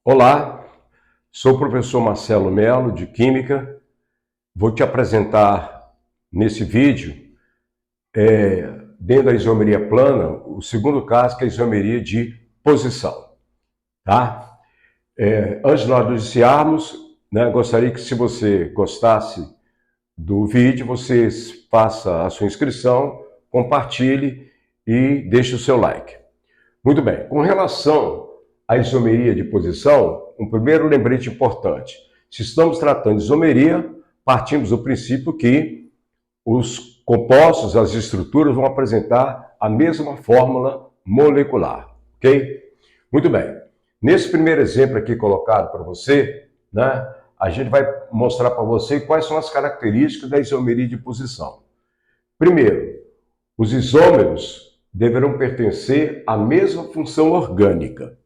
Olá, sou o professor Marcelo Melo, de Química. Vou te apresentar nesse vídeo, dentro da isomeria plana, o segundo caso, que é a isomeria de posição. Tá? Antes de nós iniciarmos, gostaria que, se você gostasse do vídeo, você faça a sua inscrição, compartilhe e deixe o seu like. Muito bem, com relação à isomeria de posição, um primeiro lembrete importante. Se estamos tratando de isomeria, partimos do princípio que os compostos, as estruturas vão apresentar a mesma fórmula molecular, ok? Muito bem. Nesse primeiro exemplo aqui colocado para você, a gente vai mostrar para você quais são as características da isomeria de posição. Primeiro, os isômeros deverão pertencer à mesma função orgânica.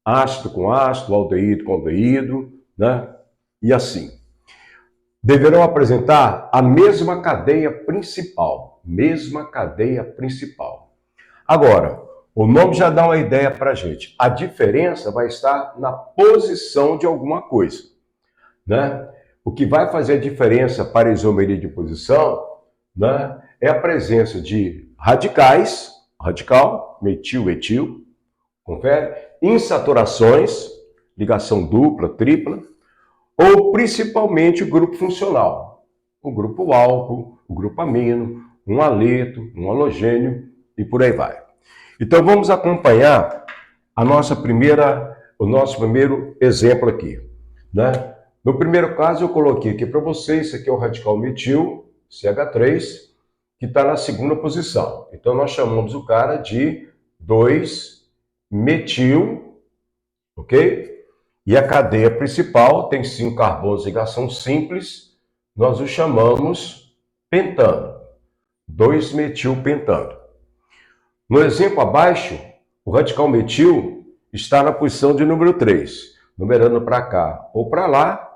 Ácido com ácido, aldeído com aldeído, e assim. Deverão apresentar a mesma cadeia principal. Mesma cadeia principal. Agora, o nome já dá uma ideia para a gente. A diferença vai estar na posição de alguma coisa. O que vai fazer a diferença para a isomeria de posição é a presença de radicais, radical, metil, etil, confere? Insaturações, ligação dupla, tripla, ou principalmente o grupo funcional, o grupo álcool, o grupo amino, um haleto, um halogênio e por aí vai. Então vamos acompanhar o nosso primeiro exemplo aqui. No primeiro caso eu coloquei aqui para vocês, esse aqui é o radical metil, CH3, que está na segunda posição. Então nós chamamos o cara de 2-metil, ok? E a cadeia principal tem 5 carbonos de ligação simples, nós o chamamos pentano, 2-metilpentano. No exemplo abaixo, o radical metil está na posição de número 3, numerando para cá ou para lá,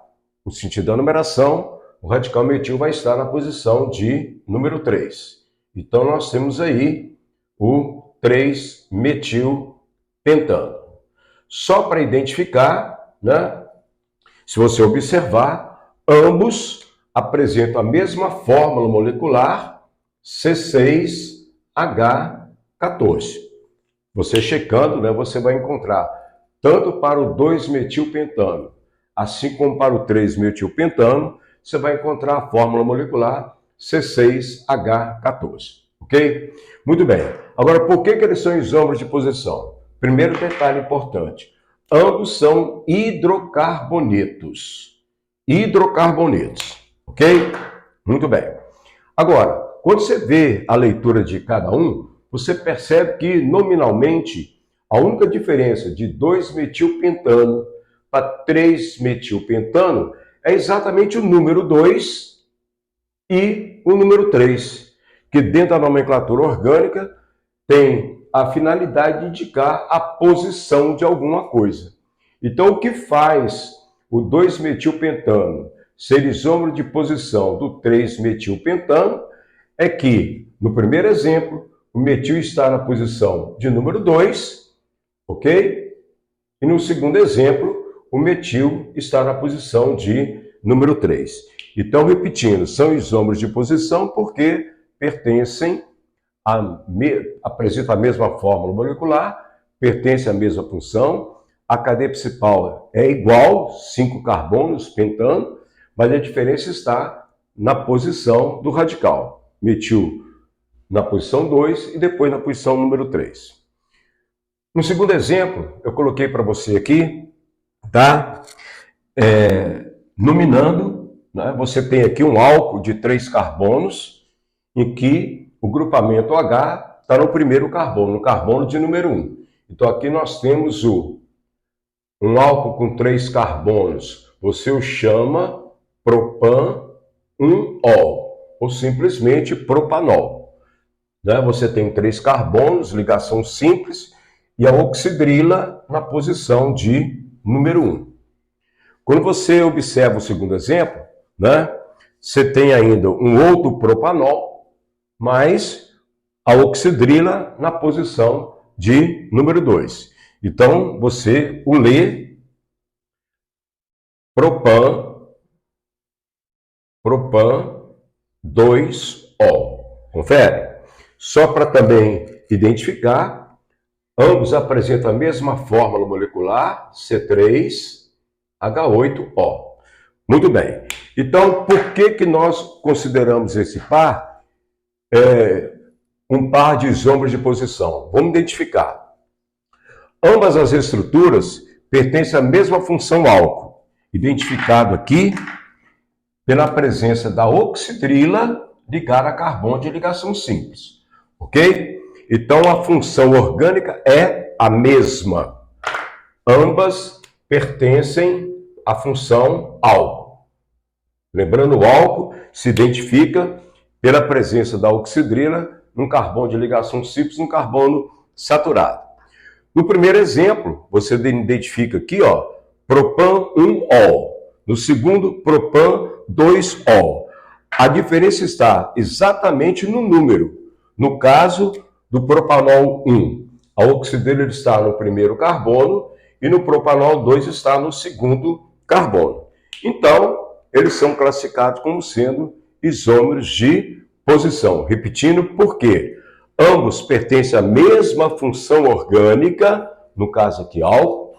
no sentido da numeração, o radical metil vai estar na posição de número 3. Então nós temos aí o 3-metilpentano. Só para identificar, se você observar, ambos apresentam a mesma fórmula molecular, C6H14. Você checando, você vai encontrar tanto para o 2-metilpentano, assim como para o 3-metilpentano, você vai encontrar a fórmula molecular C6H14. Ok? Muito bem. Agora, por que eles são isômeros de posição? Primeiro detalhe importante. Ambos são hidrocarbonetos. Hidrocarbonetos. Ok? Muito bem. Agora, quando você vê a leitura de cada um, você percebe que, nominalmente, a única diferença de 2-metilpentano para 3-metilpentano é exatamente o número 2 e o número 3, que dentro da nomenclatura orgânica tem a finalidade de indicar a posição de alguma coisa. Então, o que faz o 2-metilpentano ser isômero de posição do 3-metilpentano é que, no primeiro exemplo, o metil está na posição de número 2, ok? E no segundo exemplo, o metil está na posição de número 3. Então, repetindo, são isômeros de posição porque pertencem apresentam a mesma fórmula molecular, pertencem à mesma função, a cadeia principal é igual, 5 carbonos, pentano, mas a diferença está na posição do radical. Metil na posição 2 e depois na posição número 3. No segundo exemplo, eu coloquei para você aqui, nominando, você tem aqui um álcool de 3 carbonos, em que o grupamento H está no primeiro carbono, no carbono de número 1. Então aqui nós temos um álcool com 3 carbonos, você o chama propan-1-ol, ou simplesmente propanol. Você tem 3 carbonos, ligação simples, e a oxidrila na posição de número 1. Quando você observa o segundo exemplo, você tem ainda um outro propanol, mas a oxidrila na posição de número 2. Então, você o lê propan, 2-ol. Confere? Só para também identificar, ambos apresentam a mesma fórmula molecular, C3H8O. Muito bem. Então, por que nós consideramos esse par um par de isômeros de posição? Vamos identificar. Ambas as estruturas pertencem à mesma função álcool, identificado aqui pela presença da oxidrila ligada a carbono de ligação simples. Ok? Então, a função orgânica é a mesma. Ambas pertencem à função álcool. Lembrando, o álcool se identifica pela presença da oxidrila num carbono de ligação simples, num carbono saturado. No primeiro exemplo, você identifica aqui, ó, propan 1-ol. No segundo, propan 2-ol. A diferença está exatamente no número. No caso do propanol 1, a oxidrila está no primeiro carbono e no propanol 2 está no segundo carbono. Então, eles são classificados como sendo isômeros de posição. Repetindo, por quê? Ambos pertencem à mesma função orgânica, no caso aqui álcool.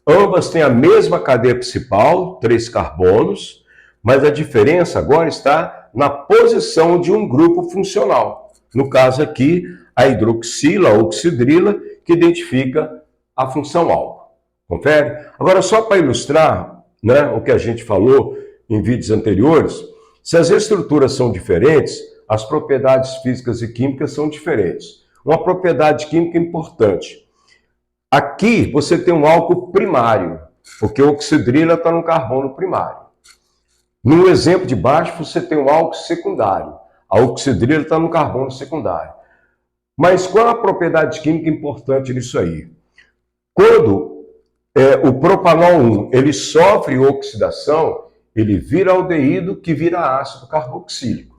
Ambas têm a mesma cadeia principal, 3 carbonos, mas a diferença agora está na posição de um grupo funcional. No caso aqui, a hidroxila, a oxidrila, que identifica a função álcool. Confere? Agora, só para ilustrar, né, o que a gente falou em vídeos anteriores, se as estruturas são diferentes, as propriedades físicas e químicas são diferentes. Uma propriedade química importante. Aqui você tem um álcool primário, porque a oxidrila está no carbono primário. No exemplo de baixo, você tem um álcool secundário. A oxidrila está no carbono secundário. Mas qual é a propriedade química importante nisso aí? Quando o propanol 1 ele sofre oxidação, ele vira aldeído, que vira ácido carboxílico.